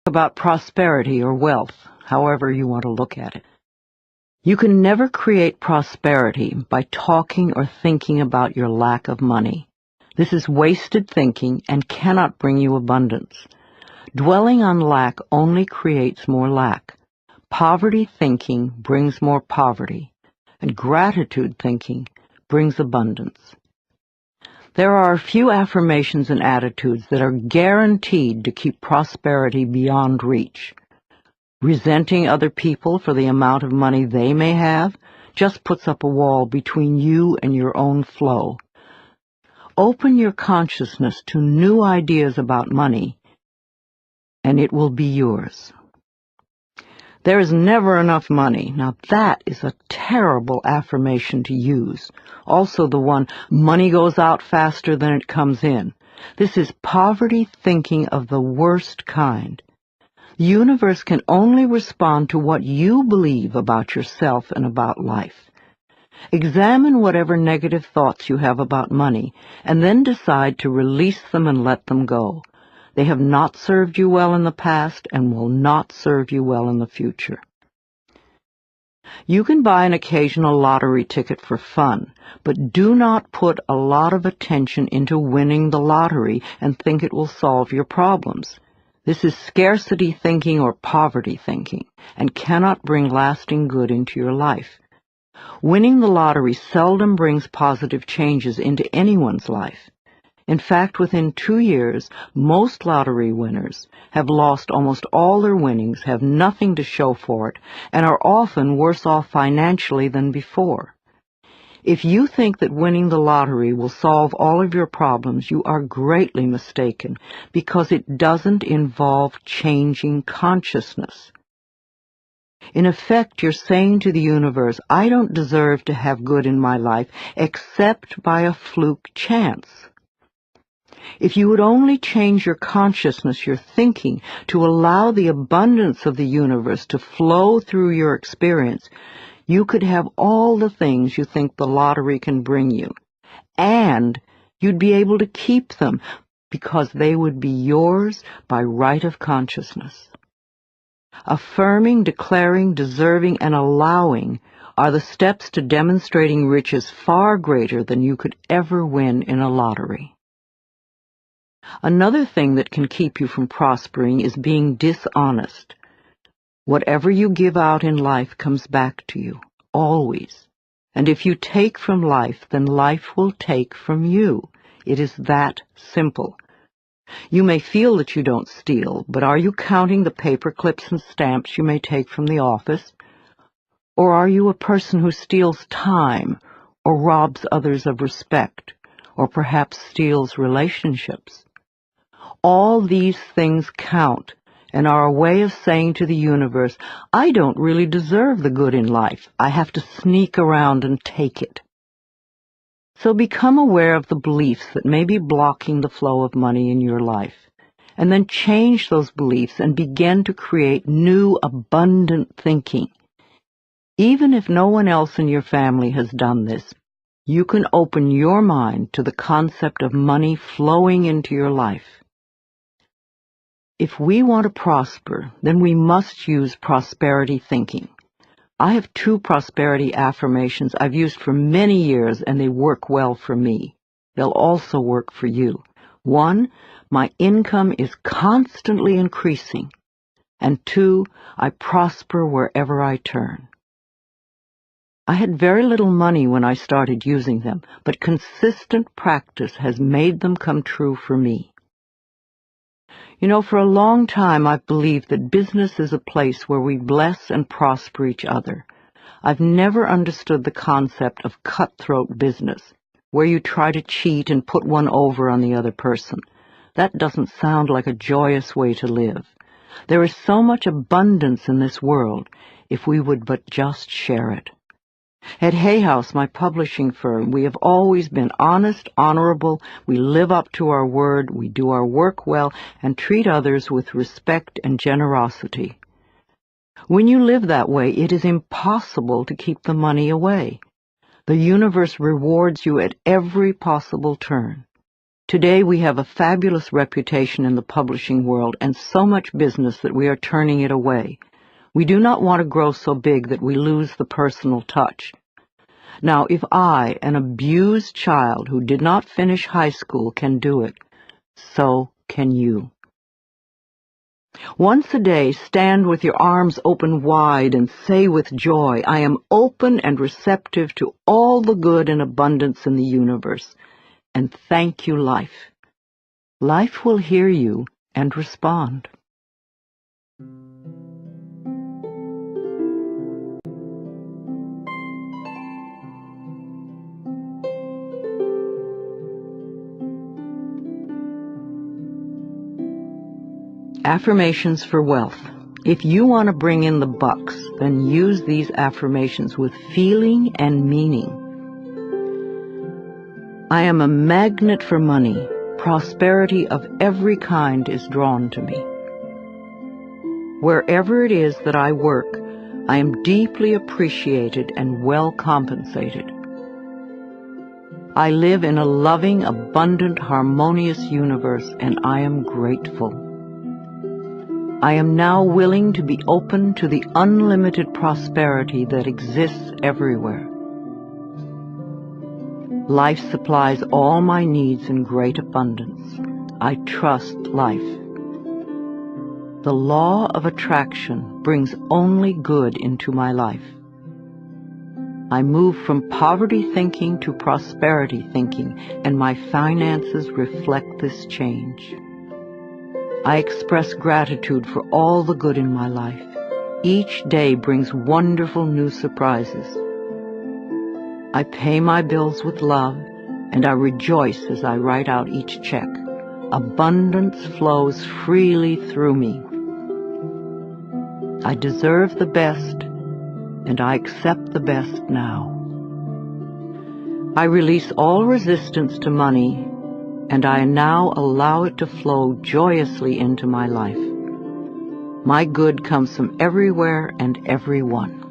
about prosperity or wealth, however you want to look at it. You can never create prosperity by talking or thinking about your lack of money. This is wasted thinking and cannot bring you abundance. Dwelling on lack only creates more lack. Poverty thinking brings more poverty, and gratitude thinking brings abundance. There are a few affirmations and attitudes that are guaranteed to keep prosperity beyond reach. Resenting other people for the amount of money they may have just puts up a wall between you and your own flow. Open your consciousness to new ideas about money, and it will be yours. There is never enough money. Now that is a terrible affirmation to use. Also the one, money goes out faster than it comes in. This is poverty thinking of the worst kind. The universe can only respond to what you believe about yourself and about life. Examine whatever negative thoughts you have about money, and then decide to release them and let them go. They have not served you well in the past and will not serve you well in the future. You can buy an occasional lottery ticket for fun, but do not put a lot of attention into winning the lottery and think it will solve your problems. This is scarcity thinking or poverty thinking, and cannot bring lasting good into your life. Winning the lottery seldom brings positive changes into anyone's life. In fact, within 2 years, most lottery winners have lost almost all their winnings, have nothing to show for it, and are often worse off financially than before. If you think that winning the lottery will solve all of your problems, you are greatly mistaken, because it doesn't involve changing consciousness. In effect, you're saying to the universe, I don't deserve to have good in my life except by a fluke chance. If you would only change your consciousness, your thinking, to allow the abundance of the universe to flow through your experience, you could have all the things you think the lottery can bring you. And you'd be able to keep them because they would be yours by right of consciousness. Affirming, declaring, deserving, and allowing are the steps to demonstrating riches far greater than you could ever win in a lottery. Another thing that can keep you from prospering is being dishonest. Whatever you give out in life comes back to you, always. And if you take from life, then life will take from you. It is that simple. You may feel that you don't steal, but are you counting the paper clips and stamps you may take from the office? Or are you a person who steals time, or robs others of respect, or perhaps steals relationships? All these things count and are a way of saying to the universe, I don't really deserve the good in life. I have to sneak around and take it. So become aware of the beliefs that may be blocking the flow of money in your life, and then change those beliefs and begin to create new, abundant thinking. Even if no one else in your family has done this, you can open your mind to the concept of money flowing into your life. If we want to prosper, then we must use prosperity thinking. I have 2 prosperity affirmations I've used for many years, and they work well for me. They'll also work for you. 1, my income is constantly increasing. And 2, I prosper wherever I turn. I had very little money when I started using them, but consistent practice has made them come true for me. You know, for a long time I've believed that business is a place where we bless and prosper each other. I've never understood the concept of cutthroat business, where you try to cheat and put one over on the other person. That doesn't sound like a joyous way to live. There is so much abundance in this world if we would but just share it. At Hay House, my publishing firm, we have always been honest, honorable, we live up to our word, we do our work well, and treat others with respect and generosity. When you live that way, it is impossible to keep the money away. The universe rewards you at every possible turn. Today we have a fabulous reputation in the publishing world and so much business that we are turning it away. We do not want to grow so big that we lose the personal touch. Now, if I, an abused child who did not finish high school, can do it, so can you. Once a day, stand with your arms open wide and say with joy, I am open and receptive to all the good and abundance in the universe. And thank you, life. Life will hear you and respond. Affirmations for wealth. If you want to bring in the bucks, then use these affirmations with feeling and meaning. I am a magnet for money. Prosperity of every kind is drawn to me. Wherever it is that I work, I am deeply appreciated and well compensated. I live in a loving, abundant, harmonious universe, and I am grateful. I am now willing to be open to the unlimited prosperity that exists everywhere. Life supplies all my needs in great abundance. I trust life. The law of attraction brings only good into my life. I move from poverty thinking to prosperity thinking, and my finances reflect this change. I express gratitude for all the good in my life. Each day brings wonderful new surprises. I pay my bills with love, and I rejoice as I write out each check. Abundance flows freely through me. I deserve the best, and I accept the best now. I release all resistance to money, and I now allow it to flow joyously into my life. My good comes from everywhere and everyone.